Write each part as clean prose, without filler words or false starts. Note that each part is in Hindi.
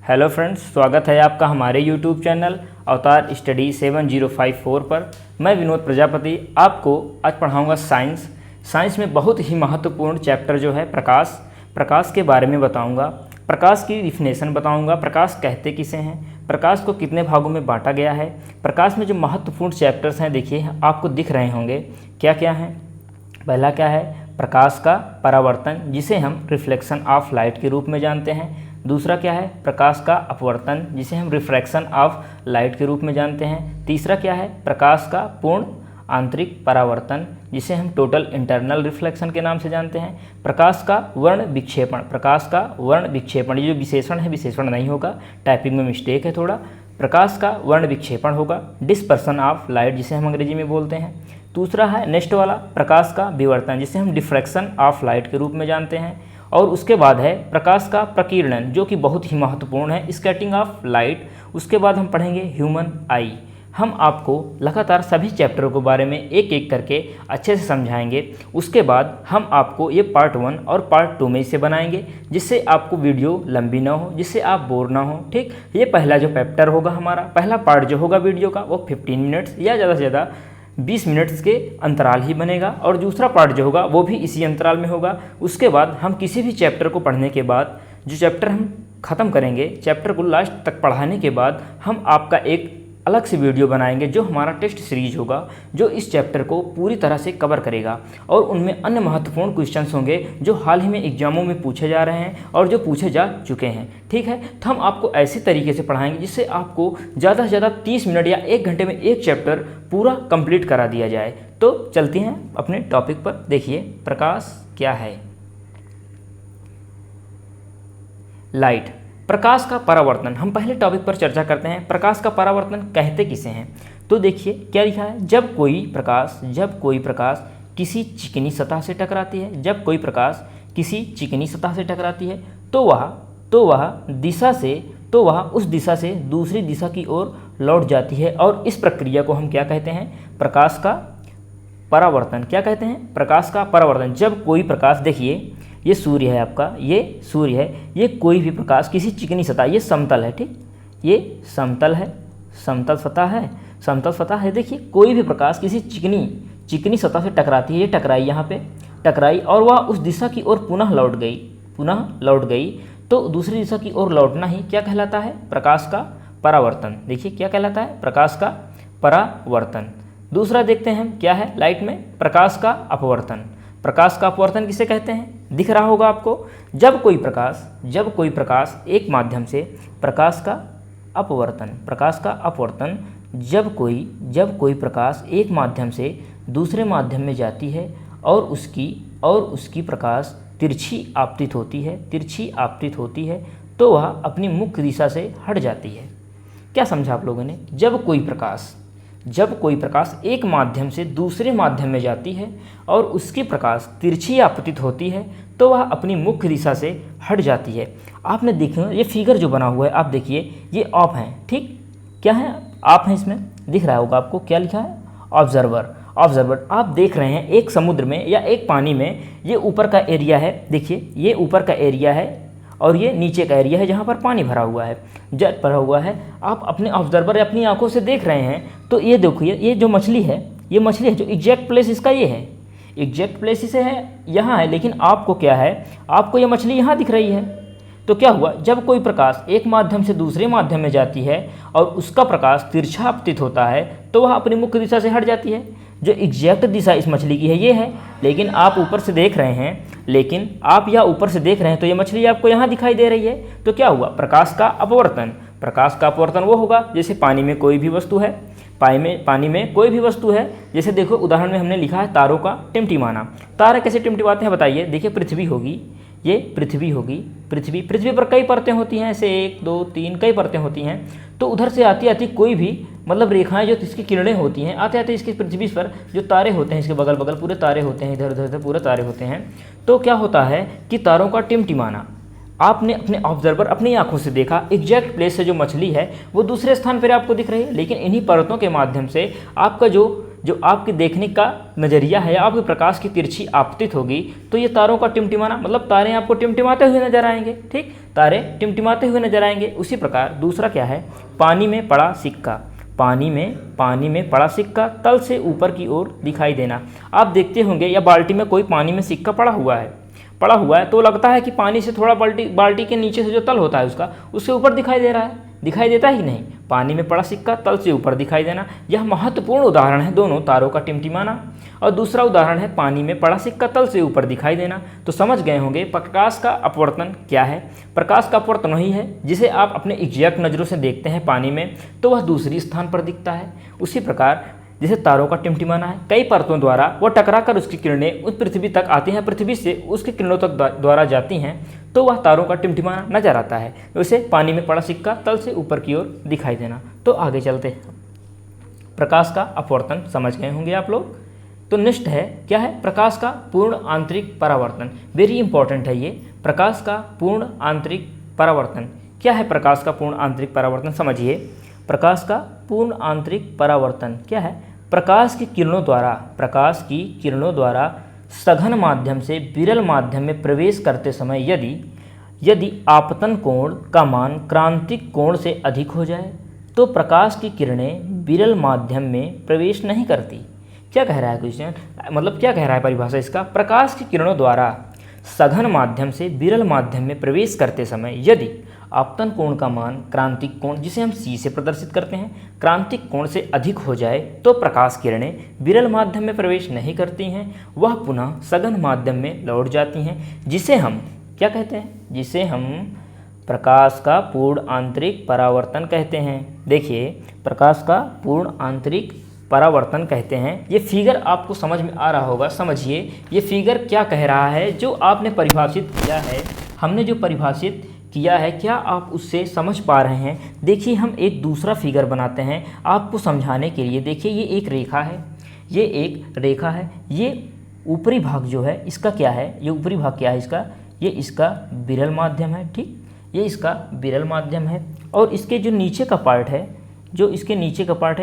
हेलो फ्रेंड्स, स्वागत है आपका हमारे यूट्यूब चैनल अवतार स्टडी 7054 पर। मैं विनोद प्रजापति आपको आज पढ़ाऊंगा साइंस में बहुत ही महत्वपूर्ण चैप्टर जो है प्रकाश के बारे में बताऊंगा। प्रकाश की डिफिनेशन बताऊंगा, प्रकाश कहते किसे हैं, प्रकाश को कितने भागों में बांटा गया है। प्रकाश में जो महत्वपूर्ण चैप्टर्स हैं देखिए आपको दिख रहे होंगे क्या क्या हैं। पहला क्या है, प्रकाश का परावर्तन जिसे हम रिफ्लेक्शन ऑफ लाइट के रूप में जानते हैं। दूसरा क्या है, प्रकाश का अपवर्तन जिसे हम रिफ्रैक्शन ऑफ लाइट के रूप में जानते हैं। तीसरा क्या है, प्रकाश का पूर्ण आंतरिक परावर्तन जिसे हम टोटल इंटरनल रिफ्लेक्शन के नाम से जानते हैं। प्रकाश का वर्ण विक्षेपण, ये जो विशेषण है विशेषण नहीं होगा, टाइपिंग में मिस्टेक है थोड़ा। प्रकाश का वर्ण विक्षेपण होगा, डिस्पर्सन ऑफ लाइट जिसे हम अंग्रेजी में बोलते हैं। दूसरा है नेक्स्ट वाला, प्रकाश का विवर्तन जिसे हम डिफ्रैक्शन ऑफ लाइट के रूप में जानते हैं। और उसके बाद है प्रकाश का प्रकीर्णन जो कि बहुत ही महत्वपूर्ण है, स्कैटरिंग ऑफ लाइट। उसके बाद हम पढ़ेंगे ह्यूमन आई। हम आपको लगातार सभी चैप्टरों के बारे में एक एक करके अच्छे से समझाएंगे। उसके बाद हम आपको ये पार्ट 1 और पार्ट 2 में इसे बनाएंगे जिससे आपको वीडियो लंबी ना हो, जिससे आप बोर ना हो। ठीक, ये पहला जो चैप्टर होगा हमारा, पहला पार्ट जो होगा वीडियो का वो 15 मिनट्स या ज़्यादा से ज़्यादा 20 मिनट्स के अंतराल ही बनेगा, और दूसरा पार्ट जो होगा वो भी इसी अंतराल में होगा। उसके बाद हम किसी भी चैप्टर को पढ़ने के बाद, जो चैप्टर हम ख़त्म करेंगे, चैप्टर को लास्ट तक पढ़ाने के बाद हम आपका एक अलग से वीडियो बनाएंगे जो हमारा टेस्ट सीरीज होगा, जो इस चैप्टर को पूरी तरह से कवर करेगा। और उनमें अन्य महत्वपूर्ण क्वेश्चंस होंगे जो हाल ही में एग्जामों में पूछे जा रहे हैं और जो पूछे जा चुके हैं। ठीक है, तो हम आपको ऐसे तरीके से पढ़ाएंगे जिससे आपको ज़्यादा से ज़्यादा 30 मिनट या 1 घंटे में एक चैप्टर पूरा कंप्लीट करा दिया जाए। तो चलते हैं अपने टॉपिक पर। देखिए प्रकाश क्या है। लाइट, प्रकाश का परावर्तन। हम पहले टॉपिक पर चर्चा करते हैं, प्रकाश का परावर्तन कहते किसे हैं। तो देखिए क्या लिखा है, जब कोई प्रकाश किसी चिकनी सतह से टकराती है, जब कोई प्रकाश किसी चिकनी सतह से टकराती है तो वह उस दिशा से दूसरी दिशा की ओर लौट जाती है। और इस प्रक्रिया को हम क्या कहते हैं, प्रकाश का परावर्तन। क्या कहते हैं, प्रकाश का परावर्तन। जब कोई प्रकाश, देखिए ये सूर्य है आपका, ये सूर्य है, ये कोई भी प्रकाश किसी चिकनी सतह, ये समतल है, ठीक, ये समतल है, समतल सतह है। देखिए कोई भी प्रकाश किसी चिकनी सतह से टकराती है, ये टकराई, यहाँ पे टकराई और वह उस दिशा की ओर पुनः लौट गई तो दूसरी दिशा की ओर लौटना ही क्या कहलाता है, प्रकाश का परावर्तन। देखिए क्या कहलाता है, प्रकाश का परावर्तन। दूसरा देखते हैं हम क्या है लाइट में, प्रकाश का अपवर्तन। प्रकाश का अपवर्तन किसे कहते हैं, दिख रहा होगा आपको। जब कोई प्रकाश एक माध्यम से, प्रकाश का अपवर्तन, जब कोई प्रकाश एक माध्यम से दूसरे माध्यम में जाती है और उसकी प्रकाश तिरछी आपतित होती है तो वह अपनी मुख्य दिशा से हट जाती है। क्या समझा आप लोगों ने, जब कोई प्रकाश एक माध्यम से दूसरे माध्यम में जाती है और उसकी प्रकाश तिरछी आपतित होती है तो वह अपनी मुख्य दिशा से हट जाती है। आपने देखा ये फिगर जो बना हुआ है, आप देखिए ये ऑफ है, ठीक, क्या है, ऑफ है, इसमें दिख रहा होगा आपको क्या लिखा है, ऑब्जर्वर। आप देख रहे हैं एक समुद्र में या एक पानी में, ये ऊपर का एरिया है, देखिए ये ऊपर का एरिया है और ये नीचे का एरिया है जहाँ पर पानी भरा हुआ है, जल भरा हुआ है। आप अपने ऑब्जर्वर अपनी आंखों से देख रहे हैं तो ये देखिए ये जो मछली है, जो एग्जैक्ट प्लेस इसका ये है, एग्जैक्ट प्लेस इसे है यहाँ है, लेकिन आपको क्या है, आपको ये मछली यहाँ दिख रही है। तो क्या हुआ, जब कोई प्रकाश एक माध्यम से दूसरे माध्यम में जाती है और उसका प्रकाश तिरछा आपतित होता है तो वह अपनी मुख्य दिशा से हट जाती है। जो एग्जैक्ट दिशा इस मछली की है ये है, लेकिन आप ऊपर से देख रहे हैं, तो ये मछली आपको यहाँ दिखाई दे रही है। तो क्या हुआ, प्रकाश का अपवर्तन वो होगा जैसे पानी में कोई भी वस्तु है, जैसे देखो उदाहरण में हमने लिखा है तारों का टिमटिमाना। तारे कैसे टिमटिमाते हैं बताइए। देखिए पृथ्वी होगी, पृथ्वी पर कई परतें होती हैं, ऐसे 1 2 3 कई परतें होती हैं। तो उधर से आती कोई भी मतलब रेखाएं जो इसकी किरणें होती हैं, आते इसके पृथ्वी पर जो तारे होते हैं, इसके बगल पूरे तारे होते हैं, इधर पूरे तारे होते हैं। तो क्या होता है कि तारों का टिमटिमाना आपने अपने ऑब्जर्वर अपनी आंखों से देखा, एग्जैक्ट प्लेस से जो मछली है वो दूसरे स्थान पर आपको दिख रही है, लेकिन इन्हीं परतों के माध्यम से आपका जो जो आपके देखने का नज़रिया है, आपके प्रकाश की तिरछी आपतित होगी तो ये तारों का टिमटिमाना, मतलब तारे आपको टिमटिमाते हुए नजर आएंगे। ठीक, तारे टिमटिमाते हुए नजर आएंगे। उसी प्रकार दूसरा क्या है, पानी में पड़ा सिक्का। पानी में पड़ा सिक्का तल से ऊपर की ओर दिखाई देना। आप देखते होंगे या बाल्टी में कोई पानी में सिक्का पड़ा हुआ है तो लगता है कि पानी से थोड़ा बाल्टी के नीचे से जो तल होता है उसके ऊपर दिखाई दे रहा है, दिखाई देता ही नहीं। पानी में पड़ा सिक्का तल से ऊपर दिखाई देना, यह महत्वपूर्ण उदाहरण है दोनों, तारों का टिमटिमाना और दूसरा उदाहरण है पानी में पड़ा सिक्का तल से ऊपर दिखाई देना। तो समझ गए होंगे प्रकाश का अपवर्तन क्या है। प्रकाश का अपवर्तन वही है जिसे आप अपने एग्जैक्ट नज़रों से देखते हैं पानी में तो वह दूसरी स्थान पर दिखता है। उसी प्रकार जैसे तारों का टिमटिमाना है, कई परतों द्वारा वह टकराकर उसकी किरणें उस पृथ्वी तक आती हैं, पृथ्वी से उसकी किरणों तक द्वारा जाती हैं तो वह तारों का टिमटिमाना नजर आता है। वैसे पानी में पड़ा सिक्का तल से ऊपर की ओर दिखाई देना। तो आगे चलते हैं, प्रकाश का अपवर्तन समझ गए होंगे आप लोग। तो नेक्स्ट है क्या है, प्रकाश का पूर्ण आंतरिक परावर्तन। वेरी इंपॉर्टेंट है ये, प्रकाश का पूर्ण आंतरिक परावर्तन। क्या है प्रकाश का पूर्ण आंतरिक परावर्तन, समझिए। प्रकाश का पूर्ण आंतरिक परावर्तन क्या है, प्रकाश की किरणों द्वारा सघन माध्यम से विरल माध्यम में प्रवेश करते समय यदि आपतन कोण का मान क्रांतिक कोण से अधिक हो जाए तो प्रकाश की किरणें विरल माध्यम में प्रवेश नहीं करती। क्या कह रहा है क्वेश्चन, मतलब क्या कह रहा है परिभाषा इसका, प्रकाश की किरणों द्वारा सघन माध्यम से विरल माध्यम में प्रवेश करते समय यदि आपतन कोण का मान क्रांतिक कोण, जिसे हम C से प्रदर्शित करते हैं, क्रांतिक कोण से अधिक हो जाए तो प्रकाश किरणें विरल माध्यम में प्रवेश नहीं करती हैं, वह पुनः सघन माध्यम में लौट जाती हैं, जिसे हम क्या कहते हैं, जिसे हम प्रकाश का पूर्ण आंतरिक परावर्तन कहते हैं। देखिए, प्रकाश का पूर्ण आंतरिक परावर्तन कहते हैं। ये फिगर आपको समझ में आ रहा होगा, समझिए ये फिगर क्या कह रहा है, जो आपने परिभाषित किया है, हमने जो परिभाषित किया है, क्या आप उससे समझ पा रहे हैं। देखिए हम एक दूसरा फिगर बनाते हैं आपको समझाने के लिए। देखिए ये एक रेखा है, ये ऊपरी भाग जो है इसका क्या है, ये ऊपरी भाग क्या है इसका, ये इसका विरल माध्यम है। ठीक, ये इसका विरल माध्यम है और इसके जो नीचे का पार्ट है,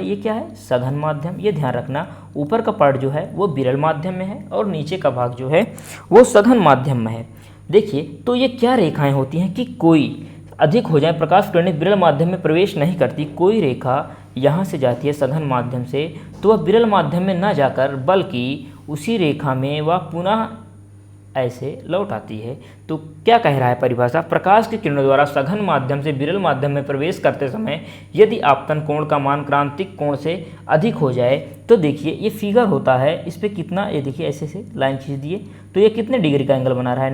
ये क्या है, सघन माध्यम। ये ध्यान रखना, ऊपर का पार्ट जो है वो विरल माध्यम में है और नीचे का भाग जो है वो सघन माध्यम में है। देखिए तो ये क्या रेखाएं होती हैं कि कोई अधिक हो जाए, प्रकाश किरणें विरल माध्यम में प्रवेश नहीं करती, कोई रेखा यहाँ से जाती है सघन माध्यम से तो वह विरल माध्यम में न जाकर बल्कि उसी रेखा में वह पुनः ऐसे लौट आती है। तो क्या कह रहा है परिभाषा, प्रकाश की किरणों द्वारा सघन माध्यम से विरल माध्यम में प्रवेश करते समय यदि आपतन कोण का मान क्रांतिक कोण से अधिक हो जाए तो देखिए ये फिगर होता है, इस पर कितना, ये देखिए ऐसे से लाइन खींच दिए तो ये कितने डिग्री का एंगल बना रहा है,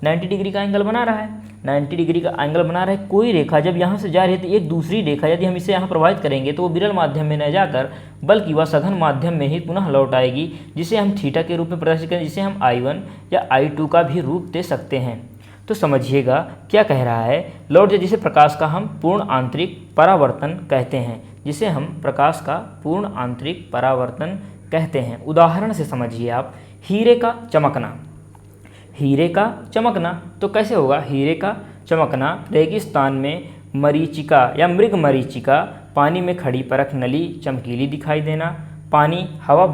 90 डिग्री का एंगल बना रहा है, 90 डिग्री का एंगल बना रहा है। कोई रेखा जब यहाँ से जा रही है तो एक दूसरी रेखा यदि हम इसे यहाँ प्रभावित करेंगे तो वो विरल माध्यम में न जाकर बल्कि वह सघन माध्यम में ही पुनः लौट आएगी, जिसे हम थीटा के रूप में प्रदर्शित करें, जिसे हम I1 या I2 का भी रूप दे सकते हैं। तो समझिएगा क्या कह रहा है, लौट जाए, जिसे प्रकाश का हम पूर्ण आंतरिक परावर्तन कहते हैं, जिसे हम प्रकाश का पूर्ण आंतरिक परावर्तन कहते हैं। उदाहरण से समझिए आप, हीरे का चमकना तो कैसे होगा, हीरे का चमकना रेगिस्तान में मरीचिका या मृग मरीचिका, पानी में खड़ी परख नली चमकीली दिखाई देना, पानी में हवा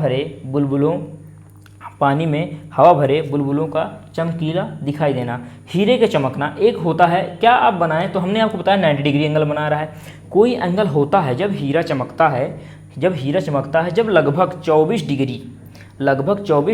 भरे बुलबुलों का चमकीला दिखाई देना। हीरे के चमकना एक होता है, क्या आप बनाएं तो हमने आपको बताया 90 डिग्री एंगल बना रहा है। कोई एंगल होता है जब हीरा चमकता है, जब लगभग 24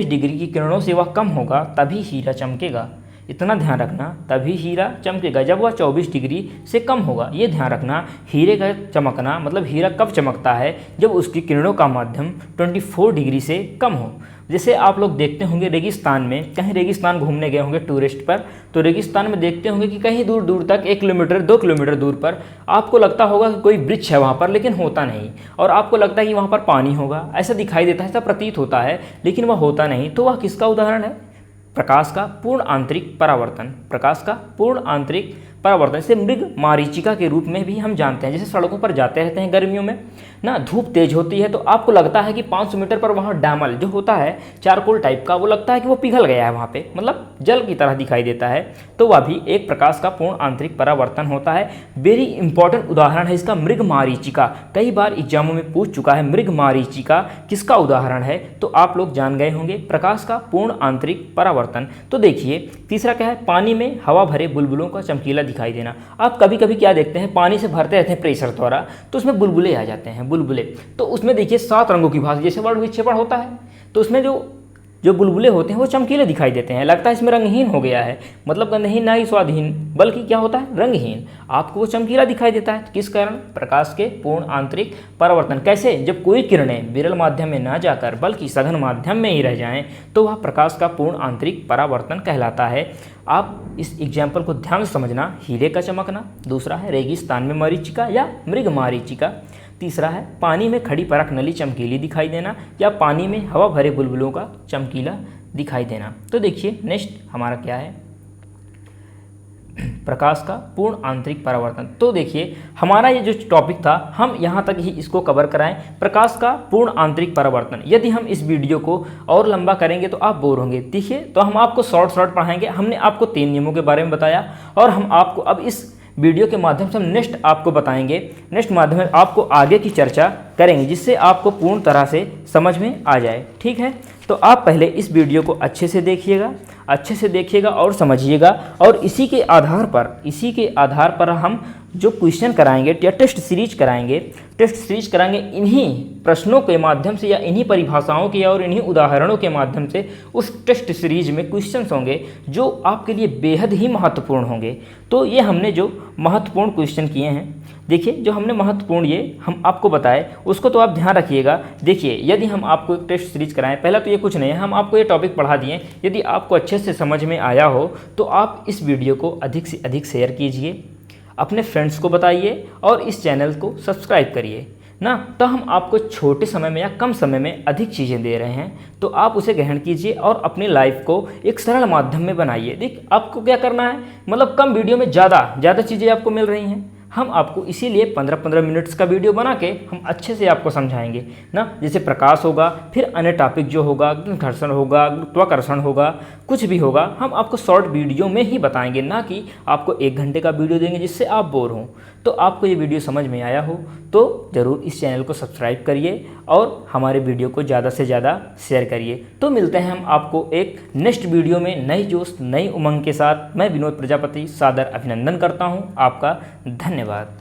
डिग्री की किरणों से वह कम होगा तभी हीरा चमकेगा। इतना ध्यान रखना, तभी हीरा चमकेगा जब वह 24 डिग्री से कम होगा। ये ध्यान रखना, हीरे का चमकना मतलब हीरा कब चमकता है, जब उसकी किरणों का माध्यम 24 डिग्री से कम हो। जैसे आप लोग देखते होंगे रेगिस्तान में, कहीं रेगिस्तान घूमने गए होंगे टूरिस्ट पर, तो रेगिस्तान में देखते होंगे कि कहीं दूर दूर तक 1 किलोमीटर 2 किलोमीटर दूर पर आपको लगता होगा कि कोई वृक्ष है वहाँ पर, लेकिन होता नहीं, और आपको लगता है कि वहाँ पर पानी होगा, ऐसा दिखाई देता है, ऐसा प्रतीत होता है, लेकिन वह होता नहीं। तो वह किसका उदाहरण है, प्रकाश का पूर्ण आंतरिक परावर्तन। प्रकाश का पूर्ण आंतरिक परावर्तन, इसे मृग मारीचिका के रूप में भी हम जानते हैं। जैसे सड़कों पर जाते रहते हैं गर्मियों में ना, धूप तेज होती है तो आपको लगता है कि 500 मीटर पर वहाँ डामल जो होता है चारकोल टाइप का, वो लगता है कि वो पिघल गया है वहाँ पे, मतलब जल की तरह दिखाई देता है। तो वह भी एक प्रकाश का पूर्ण आंतरिक परावर्तन होता है। वेरी इंपॉर्टेंट उदाहरण है इसका मृग मारीचिका, कई बार एग्जामों में पूछ चुका है मृग मारीचिका किसका उदाहरण है, तो आप लोग जान गए होंगे, प्रकाश का पूर्ण आंतरिक परावर्तन। तो देखिए तीसरा क्या है, पानी में हवा भरे बुलबुलों का चमकीला दिखाई देना। आप कभी कभी क्या देखते हैं, पानी से भरते रहते हैं प्रेशर द्वारा तो उसमें बुलबुले आ जाते हैं, बुलबुले। तो उसमें देखिए 7 रंगों की भांति, जैसे वर्ण विक्षेपण होता है तो उसमें जो बुलबुले होते हैं वो चमकीले दिखाई देते हैं, लगता है इसमें रंगहीन हो गया है, मतलब गंधहीन ना ही स्वादहीन, बल्कि क्या होता है रंगहीन, आपको वो चमकीला दिखाई देता है। किस कारण, प्रकाश के पूर्ण आंतरिक परावर्तन। कैसे, जब कोई किरणें विरल माध्यम में ना जाकर बल्कि सघन माध्यम में ही रह जाएं तो वह प्रकाश का पूर्ण आंतरिक परावर्तन कहलाता है। आप इस एग्जाम्पल को ध्यान से समझना, हीरे का चमकना, दूसरा है रेगिस्तान में मरीचिका या मृग मारीचिका, तीसरा है पानी में खड़ी परख नली चमकीली दिखाई देना या पानी में हवा भरे बुलबुलों का चमकीला दिखाई देना। तो देखिए नेक्स्ट हमारा क्या है, प्रकाश का पूर्ण आंतरिक परावर्तन। तो देखिए हमारा ये जो टॉपिक था हम यहाँ तक ही इसको कवर कराएं, प्रकाश का पूर्ण आंतरिक परावर्तन। यदि हम इस वीडियो को और लंबा करेंगे तो आप बोर होंगे। देखिए तो हम आपको शॉर्ट पढ़ाएंगे। हमने आपको 3 नियमों के बारे में बताया और हम आपको अब इस वीडियो के माध्यम से हम नेक्स्ट आपको बताएंगे, नेक्स्ट माध्यम में आपको आगे की चर्चा करेंगे जिससे आपको पूर्ण तरह से समझ में आ जाए। ठीक है, तो आप पहले इस वीडियो को अच्छे से देखिएगा और समझिएगा, और इसी के आधार पर हम जो क्वेश्चन कराएंगे या टेस्ट सीरीज कराएंगे इन्हीं प्रश्नों के माध्यम से या इन्हीं परिभाषाओं के और इन्हीं उदाहरणों के माध्यम से उस टेस्ट सीरीज में क्वेश्चंस होंगे जो आपके लिए बेहद ही महत्वपूर्ण होंगे। तो ये हमने जो महत्वपूर्ण क्वेश्चन किए हैं, देखिए जो हमने महत्वपूर्ण ये हम आपको बताए उसको तो आप ध्यान रखिएगा। देखिए यदि हम आपको एक टेस्ट सीरीज कराएं, पहला तो ये कुछ नहीं है, हम आपको ये टॉपिक पढ़ा दिए। यदि आपको अच्छे से समझ में आया हो तो आप इस वीडियो को अधिक से अधिक शेयर कीजिए, अपने फ्रेंड्स को बताइए और इस चैनल को सब्सक्राइब करिए ना। तो हम आपको छोटे समय में या कम समय में अधिक चीज़ें दे रहे हैं, तो आप उसे ग्रहण कीजिए और अपनी लाइफ को एक सरल माध्यम में बनाइए। देख आपको क्या करना है, मतलब कम वीडियो में ज़्यादा चीज़ें आपको मिल रही हैं। हम आपको इसीलिए 15-15 मिनट्स का वीडियो बना के हम अच्छे से आपको समझाएंगे ना। जैसे प्रकाश होगा, फिर अन्य टॉपिक जो होगा, घर्षण होगा, गुरुत्वाकर्षण होगा, कुछ भी होगा, हम आपको शॉर्ट वीडियो में ही बताएंगे, ना कि आपको 1 घंटे का वीडियो देंगे जिससे आप बोर हों। तो आपको ये वीडियो समझ में आया हो तो ज़रूर इस चैनल को सब्सक्राइब करिए और हमारे वीडियो को ज़्यादा से ज़्यादा शेयर करिए। तो मिलते हैं हम आपको एक नेक्स्ट वीडियो में नई जोश नई उमंग के साथ। मैं विनोद प्रजापति सादर अभिनंदन करता हूँ, आपका धन्यवाद।